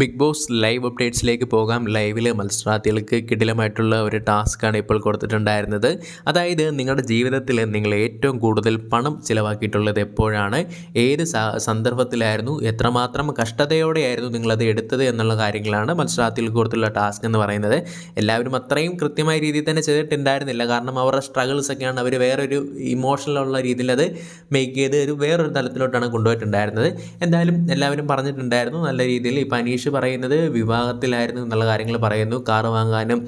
Big boss live അപ്ഡേറ്റ്സിലേക്ക് പോകാം. ലൈവിൽ മത്സരാർത്ഥികൾക്ക് കിടിലമായിട്ടുള്ള ഒരു ടാസ്ക്കാണ് ഇപ്പോൾ കൊടുത്തിട്ടുണ്ടായിരുന്നത്. അതായത് നിങ്ങളുടെ ജീവിതത്തിൽ നിങ്ങൾ ഏറ്റവും കൂടുതൽ പണം ചിലവാക്കിയിട്ടുള്ളത് എപ്പോഴാണ്, ഏത് സന്ദർഭത്തിലായിരുന്നു, എത്രമാത്രം കഷ്ടതയോടെയായിരുന്നു നിങ്ങളത് എടുത്തത് എന്നുള്ള കാര്യങ്ങളാണ് മത്സരാർത്ഥികൾക്ക് കൊടുത്തുള്ള ടാസ്ക് എന്ന് പറയുന്നത്. എല്ലാവരും അത്രയും കൃത്യമായ രീതിയിൽ തന്നെ ചെയ്തിട്ടുണ്ടായിരുന്നില്ല. കാരണം അവരുടെ സ്ട്രഗിൾസ് ഒക്കെയാണ് അവർ വേറൊരു ഇമോഷണലുള്ള രീതിയിൽ അത് മേക്ക് ചെയ്ത് വേറൊരു തലത്തിലോട്ടാണ് കൊണ്ടുപോയിട്ടുണ്ടായിരുന്നത്. എന്തായാലും എല്ലാവരും പറഞ്ഞിട്ടുണ്ടായിരുന്നു നല്ല രീതിയിൽ. ഇപ്പം അനീഷ് പറയുന്നത് വിവാഹത്തിലായിരുന്നു എന്നുള്ള കാര്യങ്ങൾ പറയുന്നു. കാറ് വാങ്ങാനും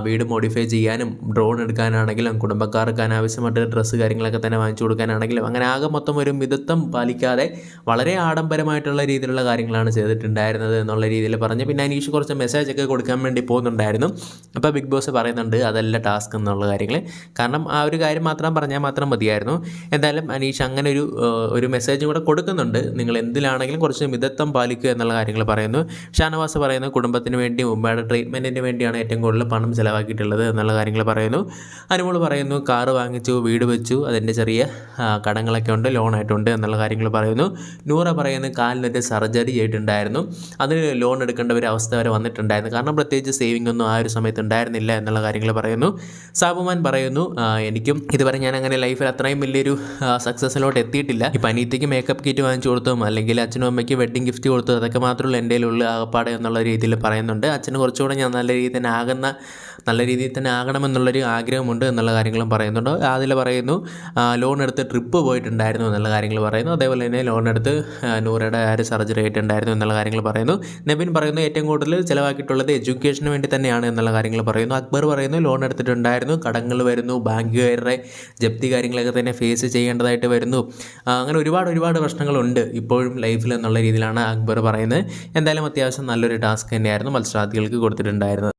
വീട് മോഡിഫൈ ചെയ്യാനും ഡ്രോൺ എടുക്കാനാണെങ്കിലും കുടുംബക്കാർക്ക് അനാവശ്യമായിട്ട് ഡ്രസ്സ് കാര്യങ്ങളൊക്കെ തന്നെ വാങ്ങിച്ചു കൊടുക്കാനാണെങ്കിലും അങ്ങനെ ആകെ മൊത്തം ഒരു മിതത്വം പാലിക്കാതെ വളരെ ആഡംബരമായിട്ടുള്ള രീതിയിലുള്ള കാര്യങ്ങളാണ് ചെയ്തിട്ടുണ്ടായിരുന്നത് എന്നുള്ള രീതിയിൽ പറഞ്ഞ് പിന്നെ അനീഷ് കുറച്ച് മെസ്സേജൊക്കെ കൊടുക്കാൻ വേണ്ടി പോകുന്നുണ്ടായിരുന്നു. അപ്പോൾ ബിഗ് ബോസ് പറയുന്നുണ്ട് അതല്ല ടാസ്ക് എന്നുള്ള കാര്യങ്ങൾ. കാരണം ആ ഒരു കാര്യം മാത്രം പറഞ്ഞാൽ മാത്രം മതിയായിരുന്നു. എന്തായാലും അനീഷ് അങ്ങനെ ഒരു മെസ്സേജും കൂടെ കൊടുക്കുന്നുണ്ട്. നിങ്ങൾ എന്തിലാണെങ്കിലും കുറച്ച് മിതത്വം പാലിക്കുക എന്നുള്ള കാര്യങ്ങൾ പറയുന്നു. ഷാനവാസ് പറയുന്നു കുടുംബത്തിന് വേണ്ടി ഉമ്മയുടെ ട്രീറ്റ്മെൻറ്റിന് വേണ്ടിയാണ് ഏറ്റവും കൂടുതൽ പണം ചിലവാക്കിയിട്ടുള്ളത് എന്നുള്ള കാര്യങ്ങൾ പറയുന്നു. അനുമോൾ പറയുന്നു കാറ് വാങ്ങിച്ചു, വീട് വെച്ചു, അതിൻ്റെ ചെറിയ കടങ്ങളൊക്കെ ഉണ്ട്, ലോണായിട്ടുണ്ട് എന്നുള്ള കാര്യങ്ങൾ പറയുന്നു. നൂറ പറയുന്നു കാലിനൊരു സർജറി ചെയ്തിട്ടുണ്ടായിരുന്നു, അതിന് ലോൺ എടുക്കേണ്ട ഒരു അവസ്ഥ വരെ വന്നിട്ടുണ്ടായിരുന്നു. കാരണം പ്രത്യേകിച്ച് സേവിംഗ് ഒന്നും ആ ഒരു സമയത്ത് ഉണ്ടായിരുന്നില്ല എന്നുള്ള കാര്യങ്ങൾ പറയുന്നു. സാബുമാൻ പറയുന്നു എനിക്കും ഇതുവരെ ഞാൻ അങ്ങനെ ലൈഫിൽ അത്രയും വലിയൊരു സക്സസ്സിലോട്ട് എത്തിയിട്ടില്ല. ഇപ്പം അനീത്തിക്ക് മേക്കപ്പ് കിറ്റ് വാങ്ങിച്ചു കൊടുത്തും അല്ലെങ്കിൽ അച്ഛനും അമ്മയ്ക്ക് വെഡ്ഡിങ് ഗിഫ്റ്റ് കൊടുത്തു, അതൊക്കെ മാത്രമല്ല എൻ്റെ കയ്യിലുള്ള ആകപ്പാട് എന്നുള്ള രീതിയിൽ പറയുന്നുണ്ട്. അച്ഛന് കുറച്ചുകൂടെ ഞാൻ നല്ല രീതിയിൽ തന്നെ ആകണമെന്നുള്ളൊരു ആഗ്രഹമുണ്ട് എന്നുള്ള കാര്യങ്ങളും പറയുന്നുണ്ട്. അതിൽ പറയുന്നു ലോൺ എടുത്ത് ട്രിപ്പ് പോയിട്ടുണ്ടായിരുന്നു എന്നുള്ള കാര്യങ്ങൾ പറയുന്നു. അതേപോലെ തന്നെ ലോൺ എടുത്ത് നൂറയുടെ ഒരു സർജറി ആയിട്ടുണ്ടായിരുന്നു എന്നുള്ള കാര്യങ്ങൾ പറയുന്നു. നെബിൻ പറയുന്നു ഏറ്റവും കൂടുതൽ ചിലവാക്കിയിട്ടുള്ളത് എഡ്യൂക്കേഷന് വേണ്ടി തന്നെയാണ് എന്നുള്ള കാര്യങ്ങൾ പറയുന്നു. അക്ബർ പറയുന്നു ലോൺ എടുത്തിട്ടുണ്ടായിരുന്നു, കടങ്ങൾ വരുന്നു, ബാങ്കുകാരുടെ ജപ്തി കാര്യങ്ങളൊക്കെ തന്നെ ഫേസ് ചെയ്യേണ്ടതായിട്ട് വരുന്നു, അങ്ങനെ ഒരുപാട് പ്രശ്നങ്ങളുണ്ട് ഇപ്പോഴും ലൈഫിൽ എന്നുള്ള രീതിയിലാണ് അക്ബർ പറയുന്നത്. എന്തായാലും അത്യാവശ്യം നല്ലൊരു ടാസ്ക് തന്നെയായിരുന്നു മത്സരാർത്ഥികൾക്ക് കൊടുത്തിട്ടുണ്ടായിരുന്നത്.